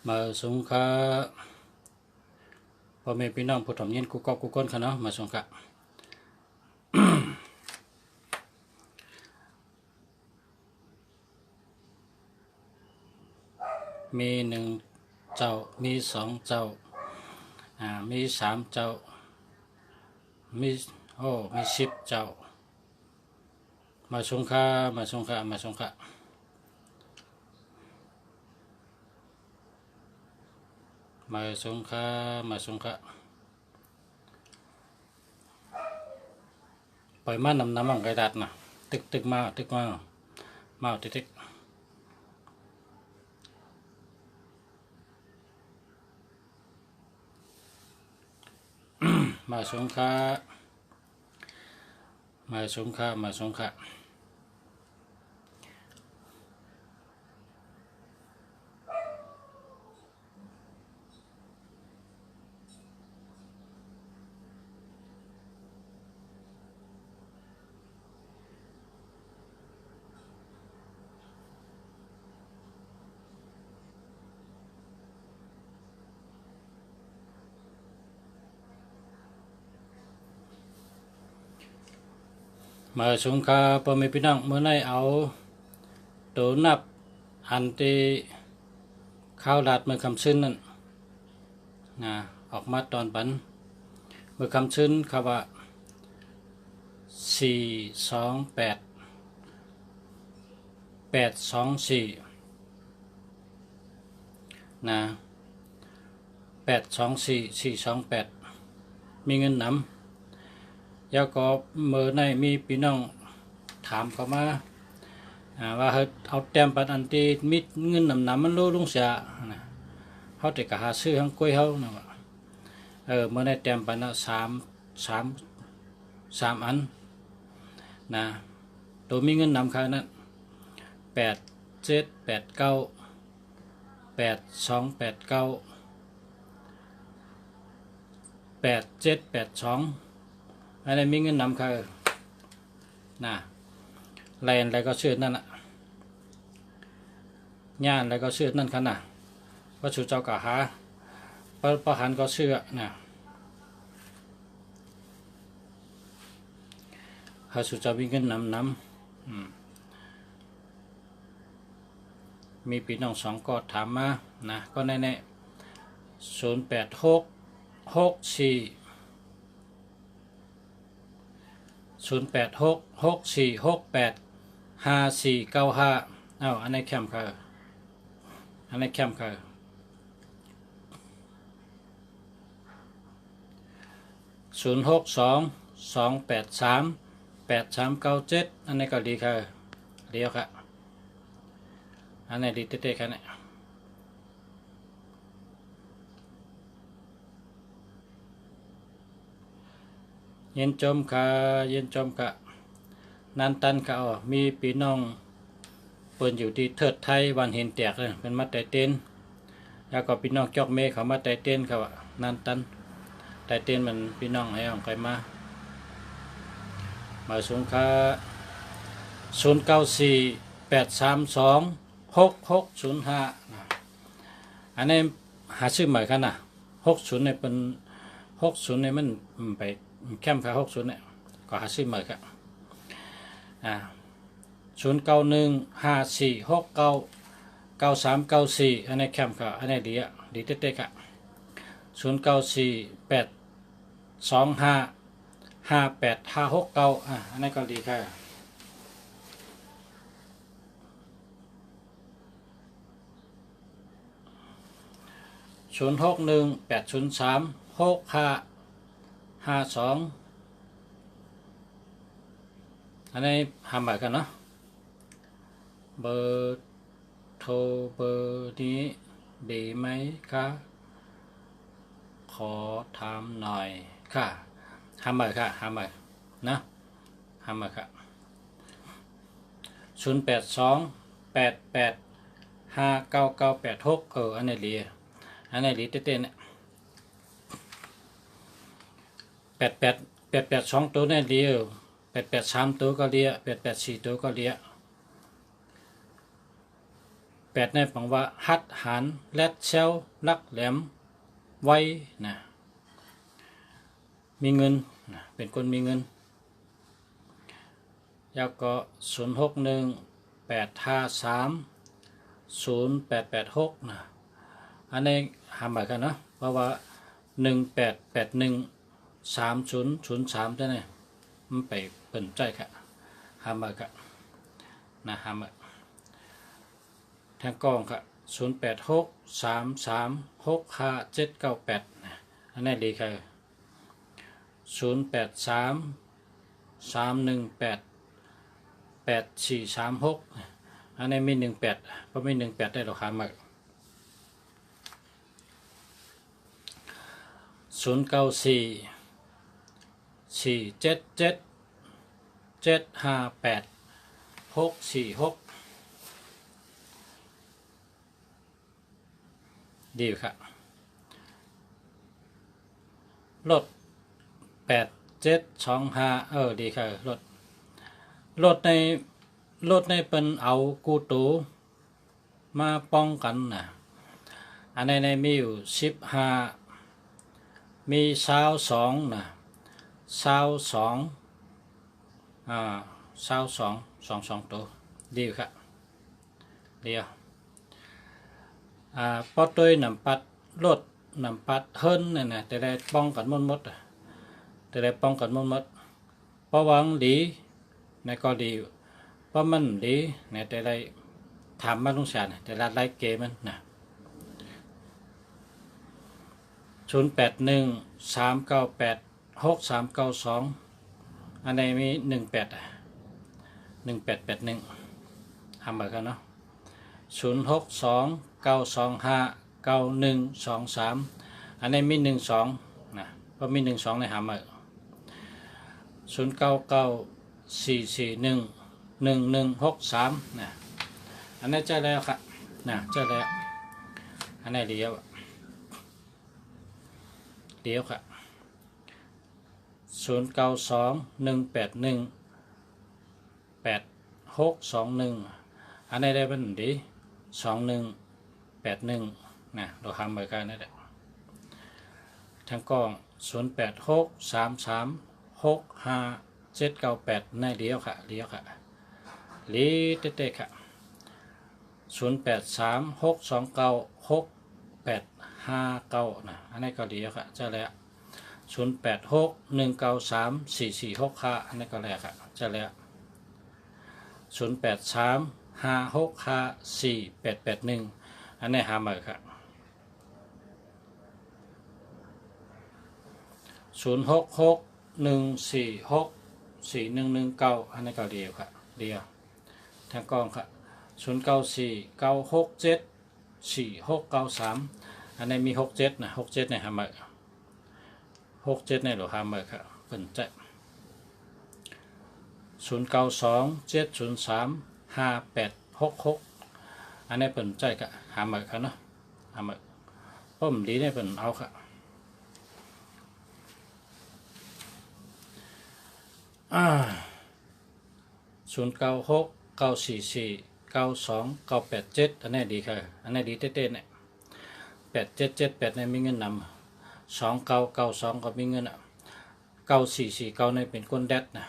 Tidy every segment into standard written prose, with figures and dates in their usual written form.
มาสงฆ์พ่อแม่พี่น้องผู้ถ่อมเย็นกูก็กูก้นค่ะเนาะมาสงฆ์มีหนึ่งเจ้ามีสองเจ้ามีสามเจ้ามีมี10 เจ้ามาสงฆ์มาสงฆ์มาสงฆ์มาสงฆ์มาสงฆ์ปล่อยมันน้ำมันไก่ดัดนะตึกมามาตึกมาสงฆ์มาสงฆ์มาสงฆ์มาสงฆ์พ่อแม่พี่น้องเมื่อไหร่เอาตัวนับอันที่ข้าวดัดเมื่อคำซึ้นนั่นนะออกมาตอนปันเมื่อคำซึ้นคำว่า428 824นะ824 428มีเงินนำแล้วก็เมื่อในมีพี่น้องถามเข้ามาว่าเอาแต้มปันอันที่มีเงินนำมันรู้ลุงเสียนะเขาแต่ก็หาซื้อทั้งกล้วยเขานะว่าเมื่อในแต้มปันนะสามอันนะตัวมีเงินนำค่ะนั้น8789 อันนี้มีเงินนำค่ะนะแลนอะไรก็ชื่อนั่นน่ะย่านอะไรก็ชื่อนั่นค่ะนะวัตถุเจ้ากะหาประหารก็ชื่อนะหาสุเจ้ามีเงินนำมีพี่น้อง2ก็ถามมานะก็แน่08664685495อันนี้แคมค่ะอันนี้แคมค่ะ0622838397อันนี้ก็ดีค่ะเดียวค่ะอันนี้ดีเต้ๆค่ะเนี่ยเย็นจมค่ะเย็นจมค่ะนันตันค่ะมีพี่น้องเปิดอยู่ที่เทิดไทยวันเห็นแตกเลยเป็นมาไตเต้นแล้วก็พี่น้องจอกเมฆเขามาไตเต้นเขานันตันไตเต้นมันพี่น้องให้ของใครมาสงค่ะ0948326605อันนี้หาซื้อใหม่กันนะ60เนี่ยเป็น60เนี่ยมันไปแคมป์ค่ะ60เนี่ยก็หาซื้อใหม่ครับ091546999394อันนี้แคมป์ค่ะอันนี้ดีเต้ๆค่ะ0948255856อันนี้ก็ดีค่ะ0618036552อันนี้หาใหม่กันเนาะเบอร์โทรเบอร์นี้ดีไหมคะขอถามหน่อยค่ะหาใหม่ค่ะหาใหม่นะหาใหม่ค่ะ0828859986อันนี้ดีเต้ๆเนี่ย882ตัวเนี่ยดี883ตัวก็เลี้ย884ตัวก็เลี้ย 8ในปังว่าฮัดหันแลดเชลลักแหลมไว้นะมีเงินนะเป็นคนมีเงินแล้วก็0618530886นะอันนี้หาหมายกันเนาะเพราะว่า18813003ได้เนี่ยมันไปเปิ่นใจค่ะหาหมายกันนะหาหมายทางกองค่ะ0863365798นะอันนี้ดีค่ะ0833188436อันนี้มี18เพราะมี18ได้หรอกหาหมาย0944777646ดีค่ะรถ8725ดีค่ะรถในเป็นเอากูตูมาป้องกันนะอันในมีอยู่15มี22นะ2222ตัวดีค่ะเดียวพอตัวนำปัดรถนำปัดเฮิรนเนี่ยนะแต่ได้ป้องกันมดแต่ได้ป้องกันมดเพราะวังดีในก็ดีเพราะมันดีเนี่ยแต่ได้ทำมาลุงชาเนี่ยแต่ละไล่เกมมันนะ0813986392อันไหนมี18ทำแบบกันเนาะ0629259123อันนี้มี12นะเพราะมี12ในหามา0994411163นะอันนี้เจอแล้วครับนะเจอแล้วอันนี้เดียวค่ะ0921818621อันนี้ได้เป็นดี2181นะเราทำเหมือนกันนั่นแหละทั้งกอง0863365798ในเดียวค่ะเลีเต้ค่ะ0836296859นะอันนี้ก็เดียวค่ะเจ้าแล้ว0861934465อันนี้ก็แล้วค่ะเจ้าแล้ว0835654881อันนี้หาใหม่ค่ะ0661464119อันนี้ก็เดียวค่ะเดียวทางกองค่ะ0949674693อันนี้มี67นะ67ในหาใหม่67ในหรือหาใหม่ค่ะเป็นใจ0927035866อันนี้เป็นใจค่ะหาใหม่ค่ะเนาะหาใหม่ป้อมดีได้เป็นเอาค่ะ0969449287อันนี้ดีค่ะอันนี้ดีเต้ๆเนี่ย8778ในมีเงินนำ2992ก็มีเงิน9449ในเป็นก้นแดดนะ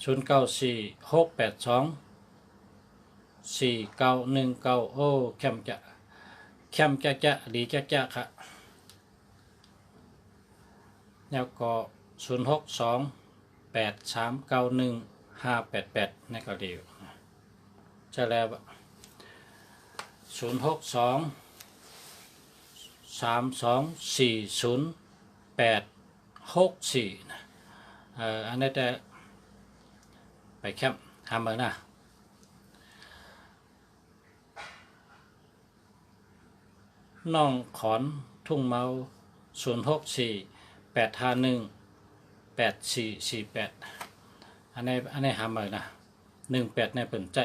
0946824919โอ้แคมจะดีจะค่ะแล้วก็0628391588นี่ก็ดีจะแล้ว0623240864นะอันนี้จะไปแคมป์ทำเหมือนนะน้องขอนทุ่งเมา0648518448อันนี้หามานะ18ในเปิ่นใจ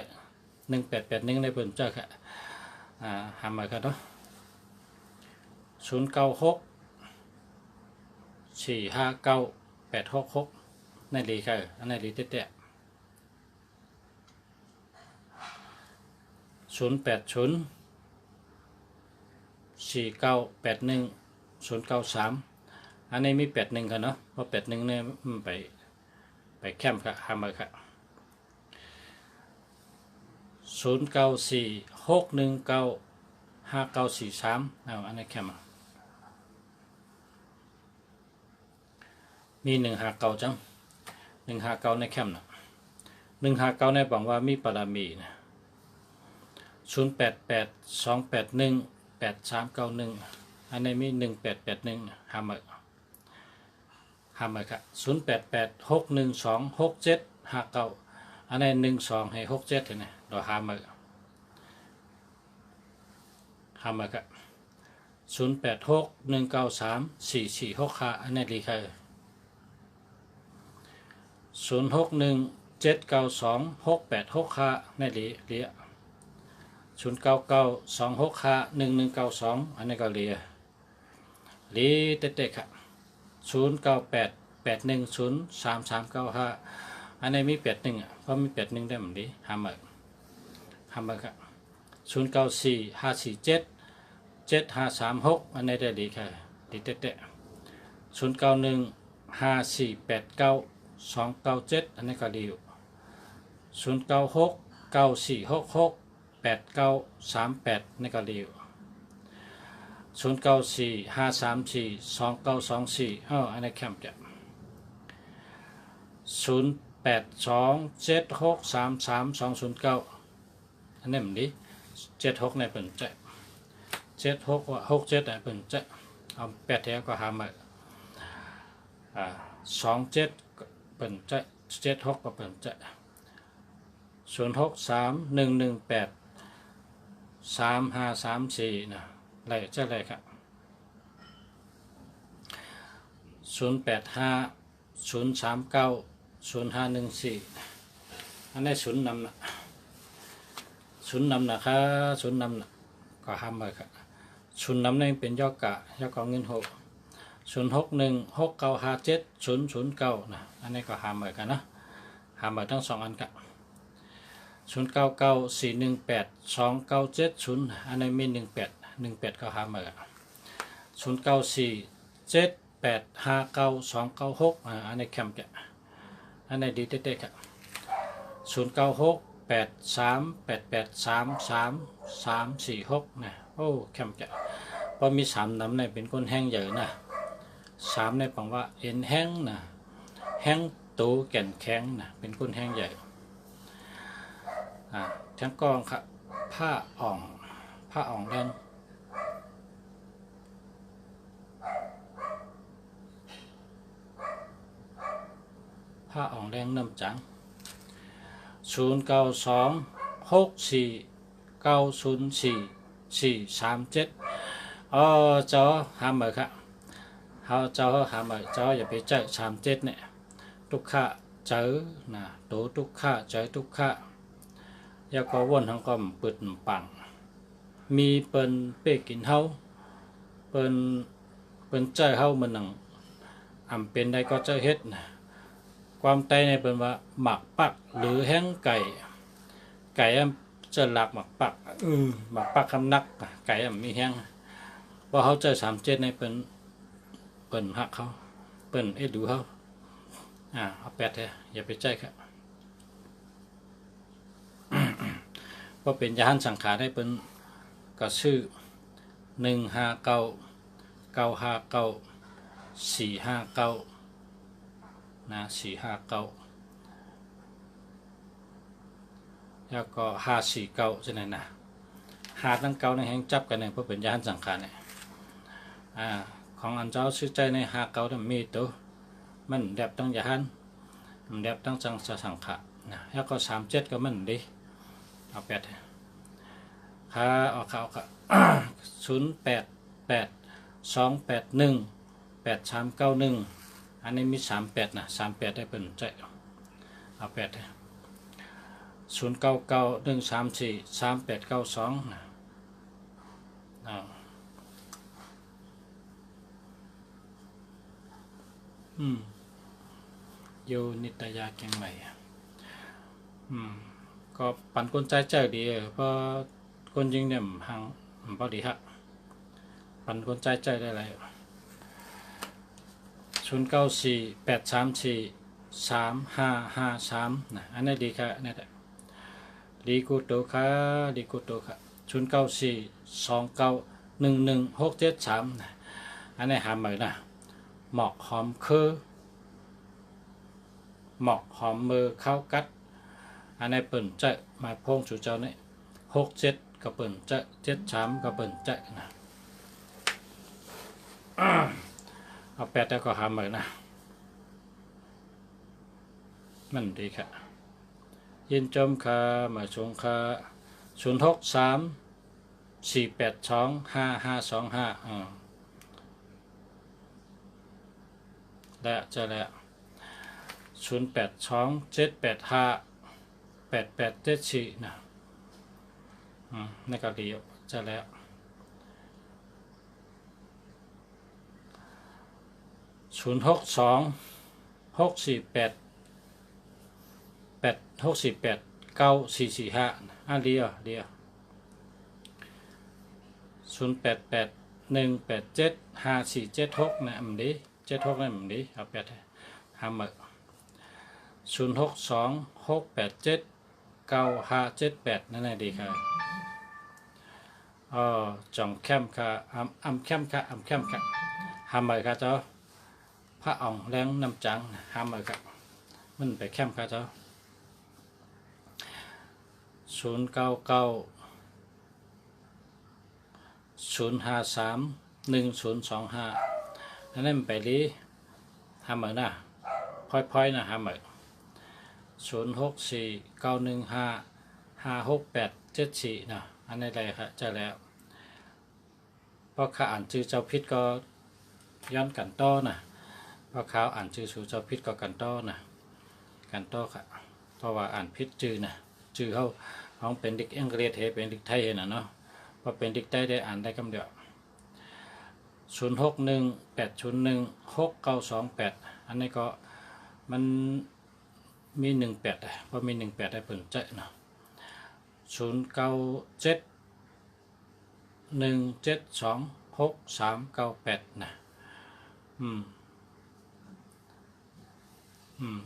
1881ในเปิ่นใจค่ะหามาครับเนาะ0964598666ในดีค่ะอันนี้ดีเตะ 080 4981 093อันนี้มี81กันเนาะเพราะ81เนี่ยไปแคมป์ครับหามาครับ0946195943อันนี้แคมป์มี159จัง159ในแคมป์นะ159ในบอกว่ามีปรามีนะ0882818391อันนี้มี1881หามาครับ0886126759อันนี้12ให้67เห็นไหมเราหามาครับ0861934465อันนี้ดีค่ะ0617926865ในเหลีย0992651192อันนี้ก็เหลียเตะค่ะ0988103395อันนี้มี81เพราะมี81ได้เหมือนดีหามาครับ0945477536อันนี้ได้ดีค่ะดีเตะ0915489297อันนี้ก็ดีอยู่0969466838นี่ก็ดีอยู่0945342924อันนี้แคมป์จ้ะ0827633209อันนี้มันดี76ในเป็นจะ7667ในเป็นจะเอา8แถวก็หามา27เป็นจะ76ก็เป็นจะ0631183534นะไรจะไรครับ0850390514อันนี้ศูนย์นำนะครับศูนย์นำก็ห้ามไปครับศูนย์นำนี่เป็นย่อกะเงินหก0616957009นะอันนี้ก็ห้ามไปกันนะห้ามไปทั้ง2อันครับ0994182970อันนี้มี18ก็ห้ามไปครับ0947859296อันนี้แคมป์จ้ะอันนี้ดีเตะครับ096838833346นะโอ้แคมป์จะพอมี3น้ำในเป็นก้นแห้งใหญ่นะ3ในปังว่าเอ็นแห้งนะแห้งตูแก่นแข็งนะเป็นก้นแห้งใหญ่ทั้งกองครับผ้าอ่องแดงผ้าอ่องแดงน้ำจัง0926490437จอหามือครับจอหามือจออย่าไปเจอ37เนี่ยทุกข้าเจอนะตัวทุกข้าเจอทุกข้าอยากก็วนทั้งก็เปิดปังมีเปิ้นเป้กินเฮาเปิ้นเจอเฮามันหนังเป็นได้ก็เจอเฮ็ดนะความไตในเป็นว่าหมักปักหรือแห้งไก่จะหลักหมักปักหมักปักคำนักไก่มีแห้งว่าเขาเจอ37ในเป็นหักเขาเป็นดูเขาเอา8แท้อย่าไปใจครับก็เป็นยานสังขารได้เป็นก็ชื่อ159959459459นะ459แล้วก็549จะไหนนะ5ตั้ง9ในแห่งจับกันเนี่ยเพื่อเป็นยานสังขารเนี่ยของอันเจ้าชื่อใจใน59เนี่ยมีตัวมันแดบตั้งยานมันแดบตั้งสังขารนะแล้วก็37ก็มันดีเอา8ออกค่ะ0882818391อันนี้มี38นะ38ได้เป็นใจเอา80991343892นะโยนิตยาเก่งใหม่ก็ปั่นก้นใจเดีเพราะ คนยิงเนี่ยห่างพอดีฮะปั่นคนใจได้ไร0948343553นะอันนี้ดีค่ะนี่แหละดีกูโตค่ะดีกูโตค่ะ0942911673นะอันนี้หาใหม่นะหมอกหอมคือหมอกหอมมือเข้ากัดอันนี้เปิ่นใจมาพงสู่เจ้านี่67ก็เปิ่นใจ73ก็เปิ่นใจนะเอา8แล้วก็หาใหม่นะมันดีค่ะยินจมค่ะมาชงค่ะ0634825525และจะแล้ว0827858874นะนี่ก็ดีจะแล้ว0626489445อันเดียว0881875476นะมันดี76นะมันดีเอา8หาหมึก0626879578นั่นแหละดีค่ะจ่องแคมค่ะอำแคมค่ะหาหมึกค่ะเจ้าพระอ่องแรงน้ำจังหาหมึกค่ะมันไปแคมค่ะเจ้า0990531025นั่นไปลีหาหมึกนะพอยๆนะหาหมึก0649155687นะอันนี้อะไรครับจะแล้วเพราะข้าอ่านชื่อเจ้าพิษก็ย้อนกันต้อนะเพราะเขาอ่านชื่อสู่เจ้าพิษก็กันต้อนะกันต้อค่ะเพราะว่าอ่านพิษจื่อนะจื่อเขาของเป็นดิกอังกฤษเป็นดิกไทยนะเนาะพอเป็นดิกไทยได้อ่านได้คำเดียว0618016928อันนี้ก็มันมี18เพราะมี18ได้เปิ่นใจเนาะ0971726398นะ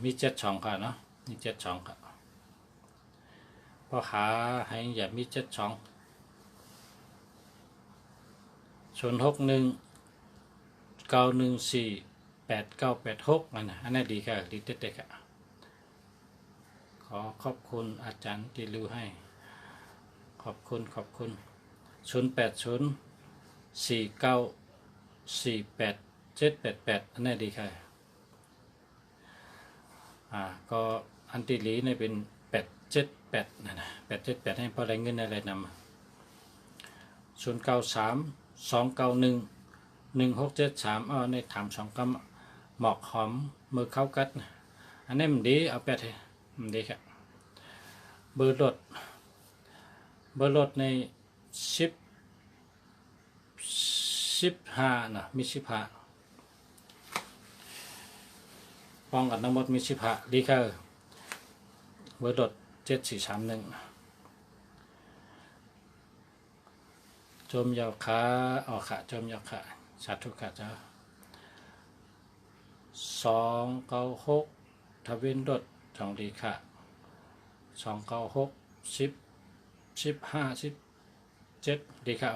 มี72ค่ะเนาะมี72ค่ะพอหาให้อย่ามี72 0619148986อันนี้ดีค่ะดีเด็ดๆค่ะขอขอบคุณอาจารย์ที่รู้ให้ขอบคุณ0804948788อันนี้ดีค่ะก็อันที่หลีเนี่ยเป็น878นะ878ให้พอได้เงินอะไรนำ0932911673ในถาม2กำหมอกหอมมือเข้ากัดอันนี้มันดีเอา8ให้มันดีครับเบอร์รถใน15นะมี15ป้องกันทั้งหมดมี15ดีค่ะเบอร์รถ7431จมยาวขาออกขาจมยาวขาสาธุขาเจ้า296ทวินรถสองดีค่ะ296 10 15 17ดีค่ะ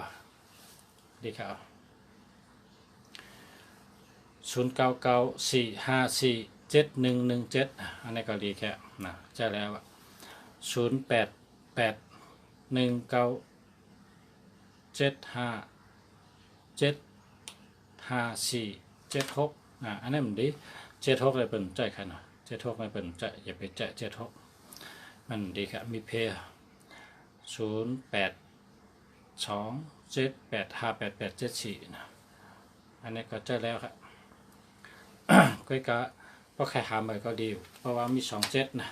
0994547117อันนี้ก็ดีแค่นะจะแล้ว088197575476อันนี้มันดี76เลยเป็นใจค่ะนะ76เลยเป็นใจอย่าไปใจ76มันดีครับมีเพย์0827858874นะอันนี้ก็จะแล้วครับก็เพราะใครหาใหม่ก็ดีเพราะว่ามี27นะ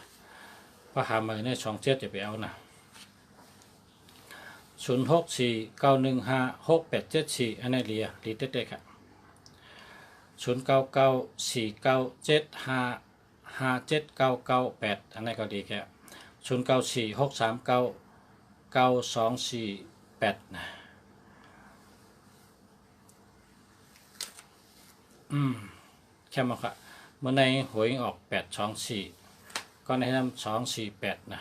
เพราะหาใหม่ใน27จะไปเอานะ0649156874อันนี้เรียดีเด็ดๆครับ099497579998อันนี้ก็ดีแค่094639924924 8นะแค่มาค่ะเมื่อในหวยออก824ก็ในนำ248นะ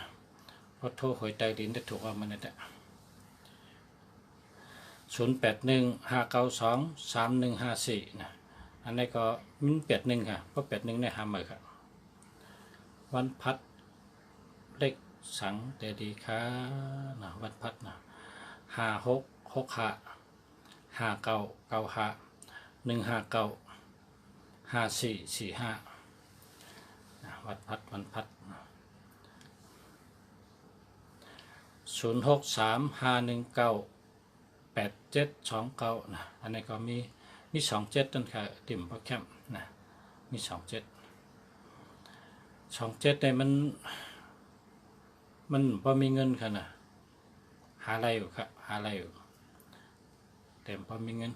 เพราะโทรหวยใต้ดินได้ถูกเอามาเนี่ย0815923154นะอันนี้ก็มิ้น81ค่ะเพราะ81ในหาใหม่ครับวันพัดเลขสังเดดีค่ะนะวันพัดนะ566559951551595445นะวันพัด0635198729นะอันนี้ก็มี27ต้นค่ะติ่มพอแคมนะมี27เนี่ยมันพอมีเงินค่ะนะหาอะไรอยู่ครับหาอะไรอยู่แต่พอมีเงิน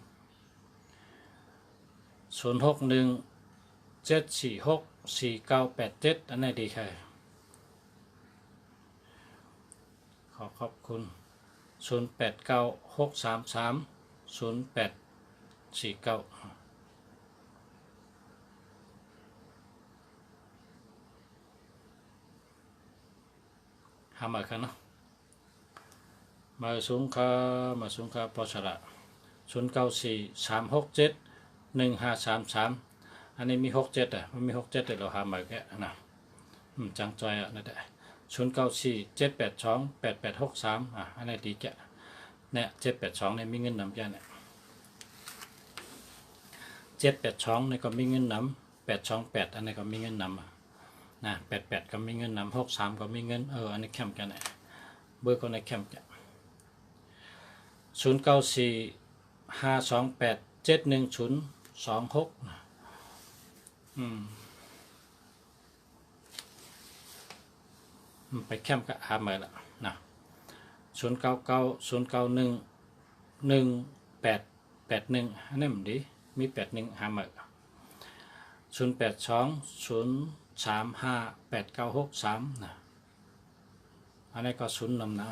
0617464987อันนี้ดีค่ะขอบคุณ0896330849หามากันเนาะมาสูงค่าปอชละ0943671533อันนี้มี67มันมี67แต่เราหามาแค่นะจังจอยนั่นแหละ0947828863อันนี้ดีแกเนี่ย782เนี่ยมีเงินนำจ้าเนี่ย782เนี่ยก็มีเงินนำ828อันนี้ก็มีเงินนำนะ88ก็มีเงินนำ63ก็มีเงินอันนี้แคมกันเนี่ยเบอร์ก็ในแคมกัน0945287126ไปแคมกับหาเมื่อละนะ0990911881อันนี้มันดีมี81หาเมื่อ0820358963นะอันนี้ก็0นำนะ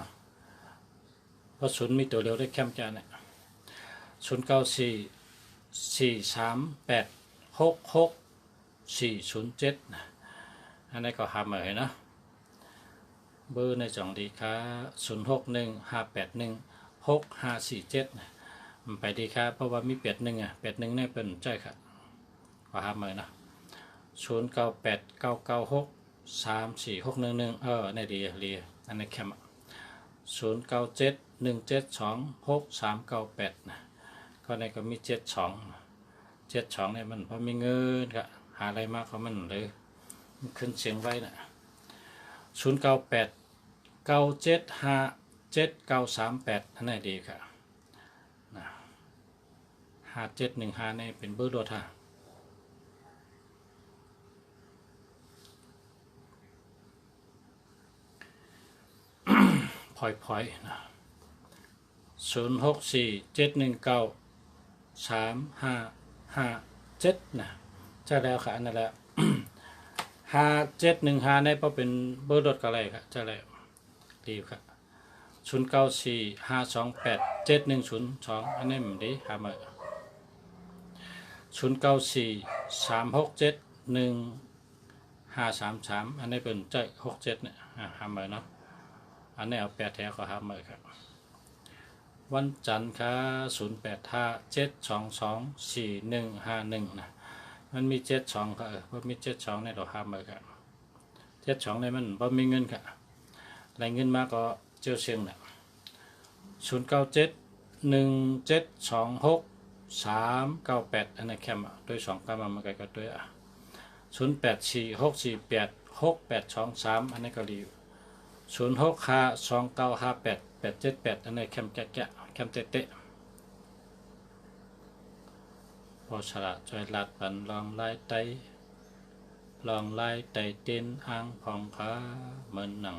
เพราะ0มีตัวเดียวได้แคมจานเนี่ย0944386647นะอันนี้ก็หาเมื่อนะเบอร์ในจ่องดีค่ะ0615816547นะมันไปดีค่ะเพราะว่ามี8181เนี่ยเป็นใจค่ะก็หาเมื่อนะ0989963461นี่ดีอันนี้แคม0971726398นะก็ในก็มี72เนี่ยมันพอมีเงินก็หาอะไรมากเขามันเลยขึ้นเสียงไว้นะ0989757938อันนี้ดีค่ะนะ5715นี่เป็นเบอร์โดดค่ะพอยนะ0647193557นะจะแล้วค่ะนั่นแหละ5715ในเพราะเป็นเบอร์รถอะไรครับจะแล้วดีครับ0945287102อันนี้มันดีหามา0943671533อันนี้เป็นใจ67เนี่ยหามาเนาะอันนี้เอา8แถวก็หามาครับวันจันทร์ค่ะ0857224151นะมันมี72ค่ะเพราะมี72ในเราหามาครับ72ในมันพอมีเงินค่ะรายเงินมาก็เจียวเชียงนะ0971726398อันนี้แคมด้วย2กันมาไกลก็ด้วย0846486823อันนี้ก็รี0652958878อันนี้แคมแกะแคมเตะพอฉลาดจอยลัดปันลองไล่ไตเต้นอ่างพองขาเหมือนหนัง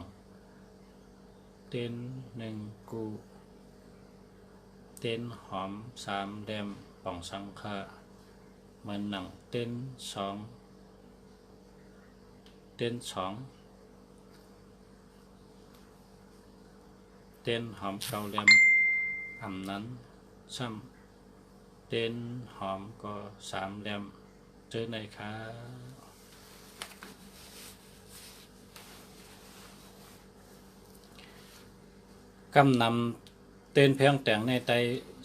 เต้น1กูเต้นหอม3เล่มป่องสังฆาเหมือนหนังเต้น2เต้นหอม9เล่ม อำนั้นซ้ำเต้นหอมก็สามเหลี่ยมเจอในขากำนำเต้นเพียงแต่งในไต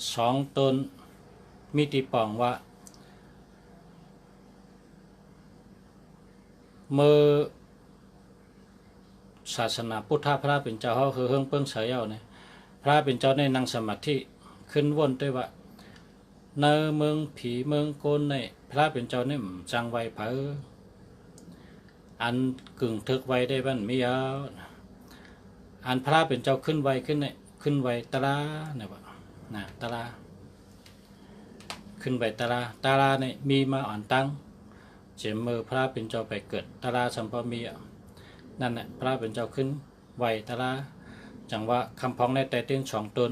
2ต้นมิติปองว่าเมื่อศาสนาพุทธพระเป็นเจ้าเขาคือเฮิงเปิ้งเฉยเอาเนี่ยพระเป็นเจ้าในนั่งสมาธิขึ้นวนด้วยว่าเนเมืองผีเมืองโกนในพระเป็นเจ้าเนี่ยจังไวเผออันกึ่งทึกไวได้บ้านมีเอาอันพระเป็นเจ้าขึ้นไวขึ้นเนี่ยขึ้นไวตาลาเนี่ยว่านะตาลาขึ้นไวตาลาเนี่ยมีมาอ่อนตั้งเจมมือพระเป็นเจ้าไปเกิดตาลาสัมพมีนั่นแหละพระเป็นเจ้าขึ้นไวตาลาจังว่าคำพ้องในไตเต้น2 ตน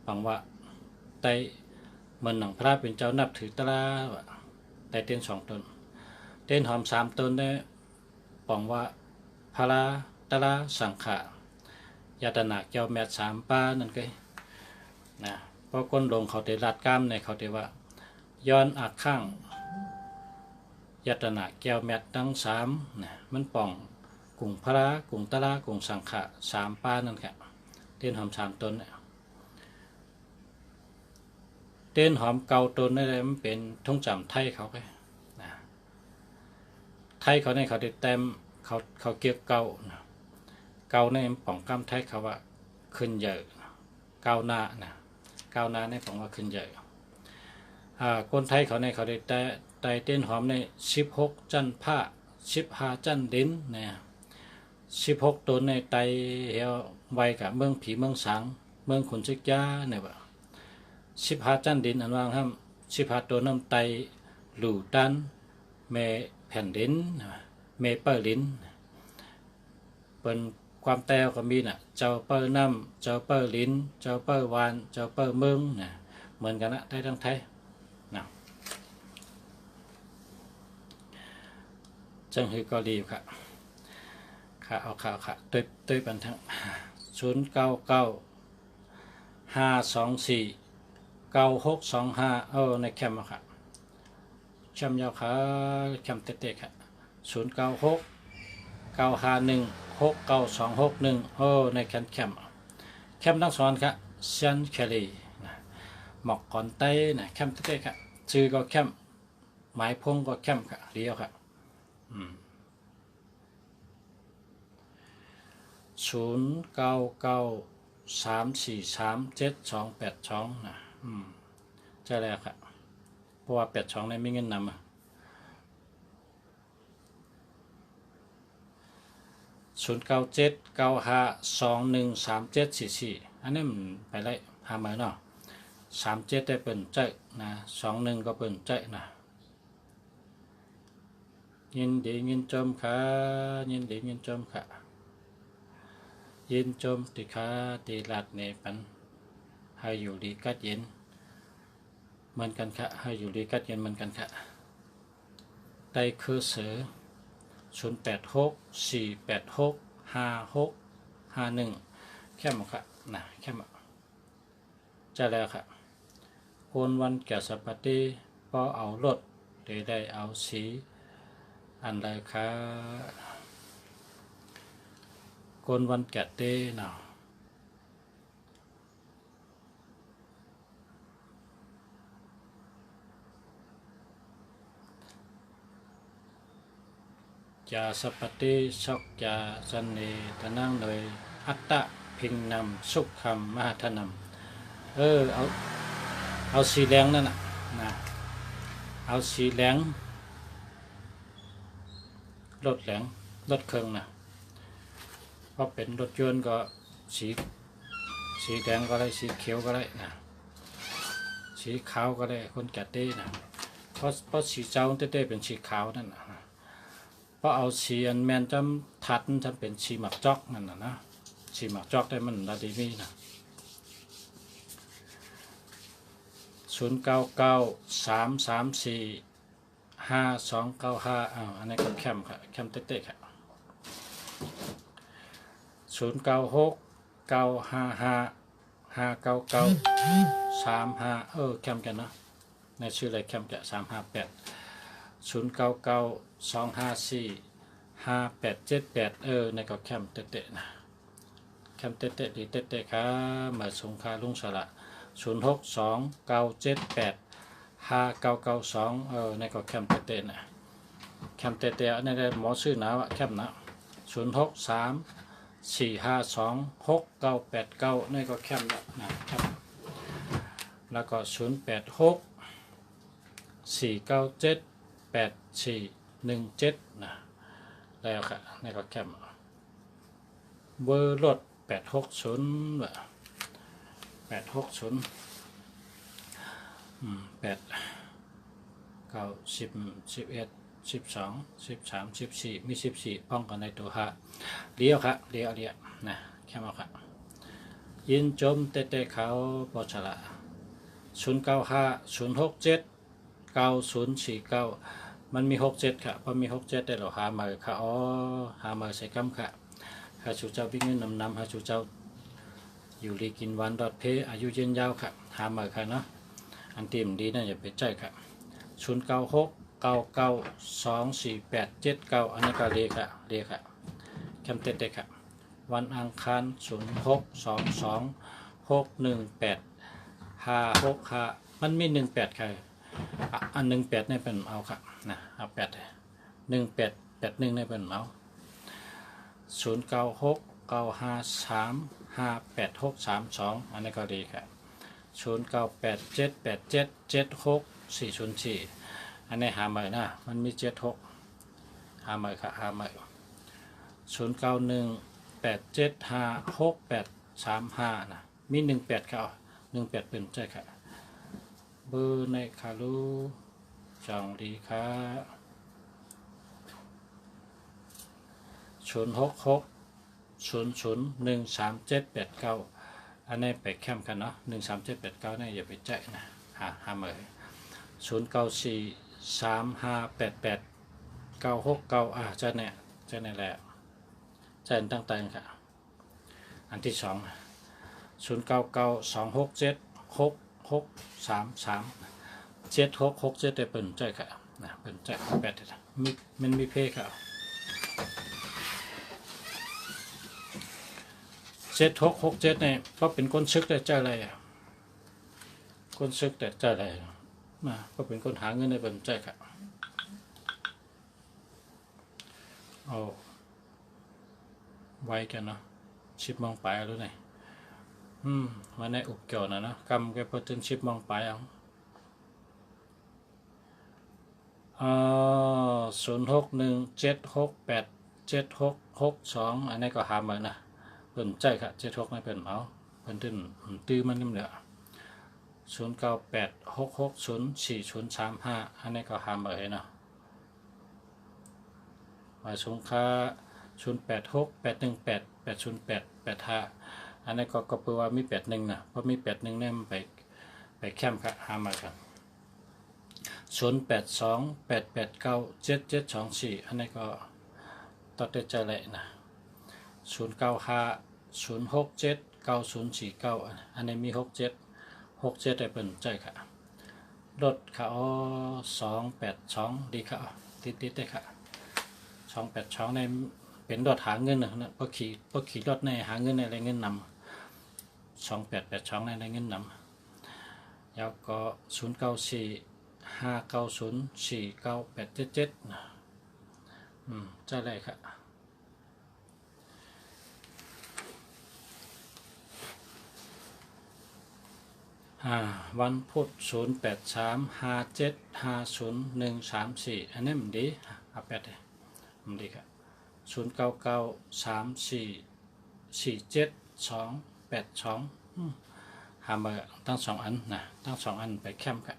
ฟังว่าไตเหมือนหนังพระเป็นเจ้านับถือตาลาไตเต้น2 ตนเต้นหอม3 ตนเนี่ยฟังว่าพระตาลาสังขายตนาเจ้าแมท3 ป้านั่นก็นะเพราะก้นลงเขาเตรัดกล้ามในเขาเตว่าย้อนอักข้างยตนาแก้วแมททั้ง3นะมันป่องกลุ่มพระกลุ่มตะลากลุ่มสังขะ3 ป้านั่นแหละเต้นหอม3 ตนเต้นหอมเกาตนนี่เลยมันเป็นท่องจำไทยเขาไปนะไทยเขาเนี่ยเขาติดเต็มเขาเกี่ยวเกาเกาในป่องกำไทยเขาว่าขึ้นเยอะเกาหน้านะเกาหน้าในป่องว่าขึ้นเยอะคนไทยเขาเนี่ยเขาติดไตเต้นหอมใน16 จันผ้า15 จันดินเนี่ย16 ตนในไตเหี่ยวไวกับเมืองผีเมืองสังเมืองขุนศึกยาเนี่ยว่า15 จันดินอันว่างห้าม15 ตัวน้ำไตหลู่ตันเมแผ่นดินเมเปอร์ลินเป็นความแตวก็มีน่ะเจ้าเปอร์น้ำเจ้าเปอร์ลินเจ้าเปอร์วานเจ้าเปอร์เมืองนะเหมือนกันนะได้ทั้งไทยนะจังหือก็ดีค่ะเอาค่ะต้วยปันทั้ง0995249625ในแคมป์ค่ะแคมป์ยาวค่ะแคมป์เตะค่ะ0969516926ในแคมป์ทั้งสองค่ะเซียนแคลีหมอกก่อนไต้นะแคมป์เตะค่ะชื่อก็แคมป์หมายพงก็แคมป์ค่ะเดียวค่ะ0993437282นะใช่แล้วครับเพราะว่า82ในไม่เงินนำ0979521374อันนี้มันไปไล่หามาเนาะ37ได้เป็นใจนะ21ก็เป็นใจนะยินดียินชมค่ะยินดียินชมค่ะยินชมติคาตีลาดเนปันให้อยู่ดีกัดเย็นเหมือนกันค่ะให้อยู่ดีกัดเย็นเหมือนกันค่ะไตคือเสือ0864865651แค่หมดค่ะนะแค่หมดจะแล้วค่ะโอนวันแก่สปาร์ตี้พอเอารถได้เอาสีอันใดคะโกนวันแก่เต้เนาะจาสปติชกจาสันเนตนังโดยอัตตะพิงนำสุขคำมหาธนำเอาสีแดงนั่นนะเอาสีแดงรถแหลงรถเครื่องนะเพราะเป็นรถยนต์ก็สีแดงก็ได้สีเขียวก็ได้นะสีขาวก็ได้คนแก่เต้นะเพราะสีเจ้าเต้เป็นสีขาวนั่นนะเพราะเอาสีอันแมนจำทัดจำเป็นสีหมักจอกนั่นนะสีหมักจอกได้มันระดีมีนะ0993345295อันนี้ก็แคมค่ะแคมเต้ค่ะ0969555651 59935แคมกันเนาะในชื่ออะไรแคมจะ358 0992545878ในก็แคมเตะนะแคมเตะดีเตะครับมาสงคาลุงสละ0629785992ในก็แคมเตะนะแคมเตะในหมอชื่อหนาวแคมนะ0634526989นี่ก็แคมแล้วนะครับแล้วก็0864978417นะแล้วค่ะนี่ก็แคมเบอร์รถ860แบบ860 8 9 10 11 12 13 14มี14ป้องกันในตัวฮะเลี้ยวครับเลี้ยวนะแค่มาครับยินจมเตะเขาปอชละ0950679049มันมี67ค่ะพอมี67ได้หรอหามาค่ะอ๋อหามาใส่กำค่ะหาชูเจ้าวิ่งเงินนำหาชูเจ้าอยู่ดีกินวันดอดเพอายุยืนยาวค่ะหามาค่ะเนาะอันตีมดีน่าจะเป็นใจค่ะ0969924879อันนี้ก็เรียกแคมเตะค่ะวันอังคาร0622618565มันมี18ค่ะอัน18นี่เป็นเอาค่ะนะเอา8 1881นี่เป็นเอา0969535832อันนี้ก็ดีค่ะ0987877644อันนี้หาใหม่นะมันมี76หาใหม่ค่ะหาใหม่0918756835นะมี18ค่ะ18เป็นใช่ค่ะเบอร์ในคารูจังดีค่ะ06600138789อันนี้ไปแคมกันเนาะ13789นี่อย่าไปใจนะหาใหม่0943588969จะเนี่ยแหละจะตั้งแต่ค่ะอันที่2 09926766337667ได้เปิดใจค่ะนะเปิดใจ8มันมีเพศค่ะ7667เนี่ยก็เป็นก้นซึกแต่ใจอะไรก้นซึกแต่ใจอะไรมาก็เป็นคนหาเงินในบัญชีค่ะเอาไว้กันเนาะ10 โมงไปแล้วไงมาในอุกเกี่ยวนะเนาะกำแกพอถึง10 โมงไป0617687662อันนี้ก็หามานะเป็นใจค่ะ76ไม่เป็นเอาเป็นตื้อมันนิ่มเหลือ0986604035อันนี้ก็หามาเนาะมาสงค่า0868188088อันนี้ก็เพื่อว่ามี81นะเพราะมี81เนี่ยมันไปแคมค่ะหามากัน0828897724อันนี้ก็ตัดใจเลยนะ0950679049อันนี้มี67ได้เป็นใจค่ะรถค่ะ282ดีค่ะติดได้ค่ะ282ในเป็นรถหาเงินนะพอขี่รถในหาเงินในอะไรเงินนำ2882ในเงินนำแล้วก็0945904987จะได้ค่ะวันพุธ0835750134อันนี้มันดีเอา8เลยมันดีครับ0993447282หามาตั้ง2อันนะตั้ง2อันไปแคมป์ค่ะ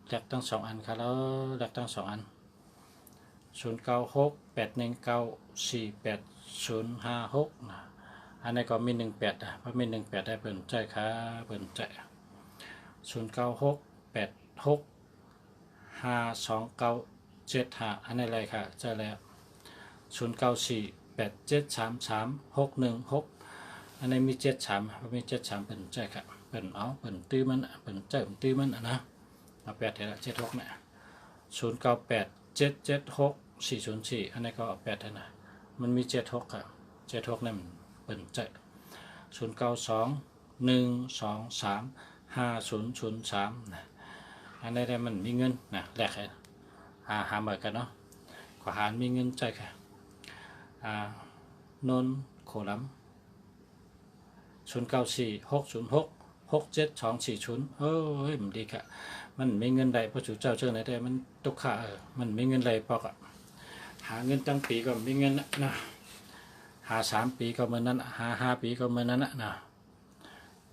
แลกตั้ง2อันค่ะแล้วแลกตั้ง2อัน0968194856นะอันนี้ก็มี18เพราะมี18ได้เปิดใจค่ะเปิดใจ0968652975อันนี้อะไรค่ะจะแล้ว0948733616อัน อันนี้มี73มี73เป็นใจครับเป็นเอาเป็นตื้อมันเป็นใจเป็นตื้อมันนะเอา8เท่าละ76เนี่ย098776 404อันนี้ก็เอา8เท่านะมันมี76ครับ76นี่มันเป็นใจ0921235003นะอันนี้ได้มันมีเงินนะแลกให้หาเหมือนกันเนาะขวาหารมีเงินใจค่ะนนโคลัม0946066724มันดีค่ะมันไม่เงินใดพระจุเจ้าเชิญไหนได้มันตกขามันไม่เงินใดปอกหาเงินตั้งปีก็ไม่เงินนะหา3 ปีก็เหมือนนั้นหา5 ปีก็เหมือนนั้นนะ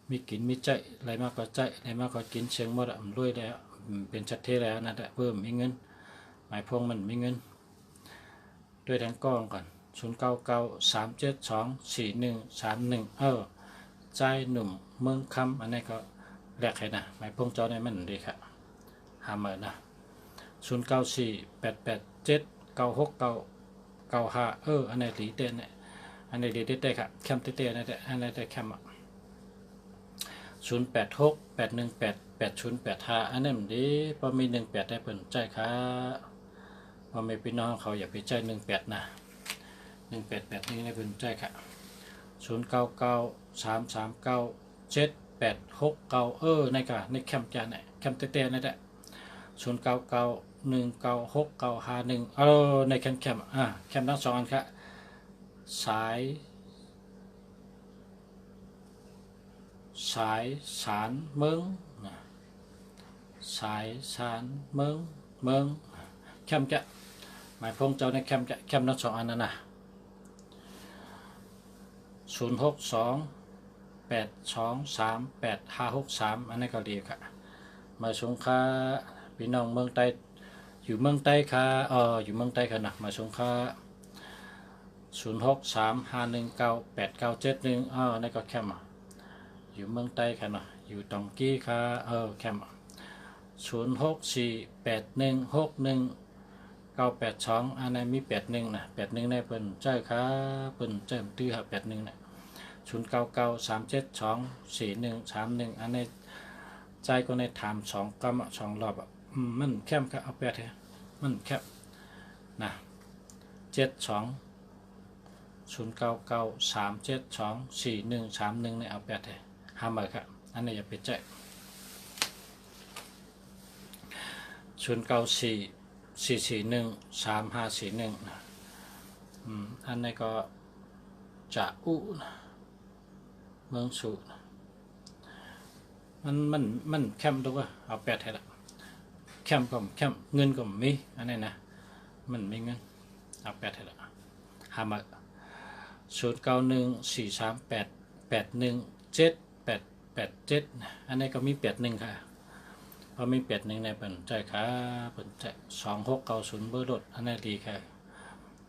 มีกินมีใจอะไรมากก็ใจอะไรมากก็กินเชียงหมดมันรวยแล้วเป็นชัดเทแล้วนั่นแหละเพิ่มมีเงินหมายพวงมันมีเงินด้วยทั้งกองก่อน0993724131ใจหนุ่มเมืองคำอันนี้ก็แลกให้นะหมายพวงเจ้าในมันดีค่ะหาเหมือนนะ0948879695อันนี้ดีเต้นเนี่ยอันนี้ดีเต้ค่ะแคมเต้นั่นแหละอันนี้ได้แคม0868188085อันนี้มันดีพอมี18ได้เปิ่นใจค่ะพอมีพี่น้องเขาอย่าไปใจ18นะ188นี่ในเปิ่นใจค่ะ0993397869ในกะในแคมจานเนี่ยแคมเต้นั่นแหละ0991969551ในแคมแคมทั้ง2อันค่ะสายสารเมืองสายสารเมืองแคมจะหมายพงเจ้าในแคมจะแคมทั้ง2อันนั่นนะ0628238563อันนี้ก็ดีค่ะมาสงค่าพี่น้องเมืองใต้อยู่เมืองใต้ค่ะอยู่เมืองใต้ค่ะนะมาสงค่า0635198971นี่ก็แคมอยู่เมืองใต้ค่ะนะอยู่ตองกี้ค่ะแคม0648161982อันนี้มี81นะ81ในเปิ้นใจค่ะเปิ้นใจตื้อหา81นะ0993724131อันนี้ใจก็ในถาม2 กำ2 รอบมันแคมค่ะเอา8ให้มันแคมนะ72 0993724131ในเอา8ให้ห้ามเลยครับอันนี้อย่าไปใจ0944413541อันนี้ก็จะเมืองสูมันแคมตัวเอา8ให้ละแคมก็แคมเงินก็มีอันนี้นะมันไม่เงินเอา8ให้ละหามา091438817887อันนี้ก็มี81ค่ะพอมี81ในเปิ่นใจค่ะเปิ่นใจ2690เบอร์รถอันนี้ดีค่ะ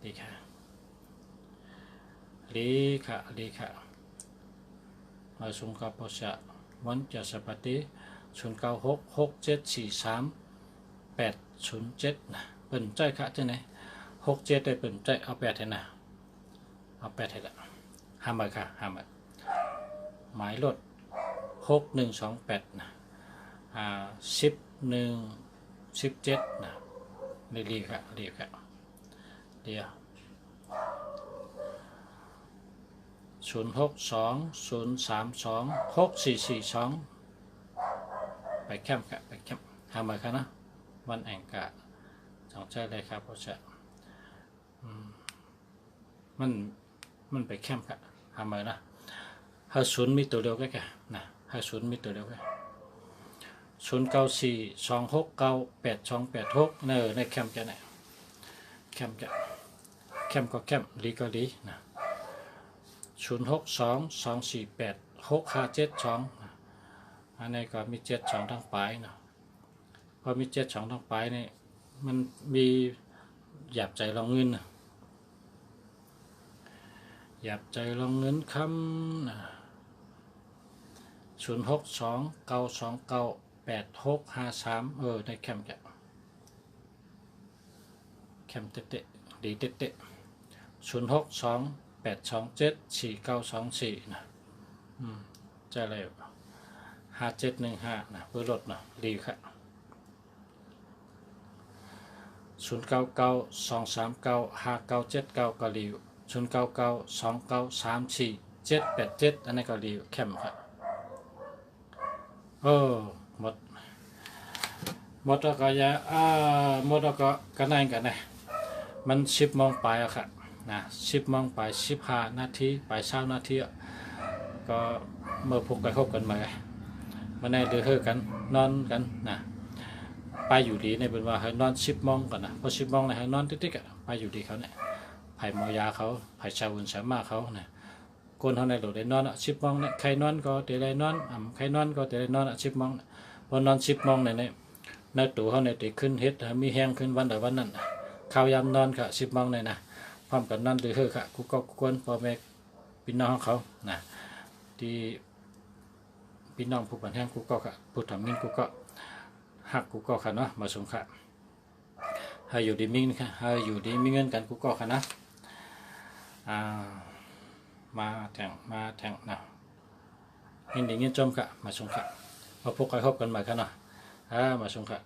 ดีค่ะมาสงกับปชะวันจะสปฏิ0966743807นะเปิ่นใจค่ะจังไหน67ได้เปิ่นใจเอา8ให้นะเอา8ให้ละห้ามค่ะห้ามหมายรถ6128นะ1117นะดีค่ะเดี๋ยว0620326442ไปแคมป์ค่ะไปแคมป์ห้ามค่ะนะวันแองกะสองใจเลยครับเพราะจะมันไปแคมป์ค่ะห้ามนะ50มีตัวเดียวกันนะ50มีตัวเดียวกัน0942698286ในแคมป์จะไหนแคมป์ก็แคมป์ลีก็ลีนะ0622486572อันนี้ก็มี72ทั้งปลายนะพอมี72ทั้งปลายนี่มันมีหยาบใจลองเงินนะหยาบใจลองเงินคำนะ0629298653ในแคมป์จะแคมป์เตะดีเตะ0628274924นะ จะอะไร5715นะเพื่อลดเนาะรีค่ะ0992395979ก็รีว0992934787อันนี้ก็รีวเข้มค่ะหมดแล้วก็อย่าหมดแล้วก็กันนั่นกันนะมัน10 โมงไปอะค่ะนะ10 โมงไป15 นาทีไป20 นาทีก็เมื่อพวกไปคบกันมามันได้เดือดกันนอนกันนะไปอยู่ดีในเป็นว่าให้นอน10 โมงก่อนนะพอ10 โมงนะให้นอนติ๊กๆไปอยู่ดีเขาเนี่ยไผ่หมอยาเขาไผ่ชาวอุ่นสามารถเขาเนี่ยคนเขาในหลุดได้นอน10 โมงเนี่ยใครนอนก็เดี๋ยวได้นอนใครนอนก็เดี๋ยวได้นอน10 โมงพอนอน10 โมงเนี่ยในตัวเขาเนี่ยติขึ้นเฮ็ดมีแห้งขึ้นวันแต่วันนั้นข้าวยามนอนค่ะ10 โมงเนี่ยนะพร้อมกันนอนดื้อค่ะกูก็กวนพ่อแม่พี่น้องเขานะที่พี่น้องผู้บันแห้งกูก็ค่ะผู้ทำมิ่งกูก็หักกูก็ค่ะเนาะมาสงค่ะให้อยู่ดีมิ่งค่ะให้อยู่ดีมีเงินกันกูก็ค่ะนะมาแทงนะเห็นดีเงี้ยจมค่ะมาสงค่ะมาพบกันพบกันใหม่ค่ะเนาะมาสงค่ะ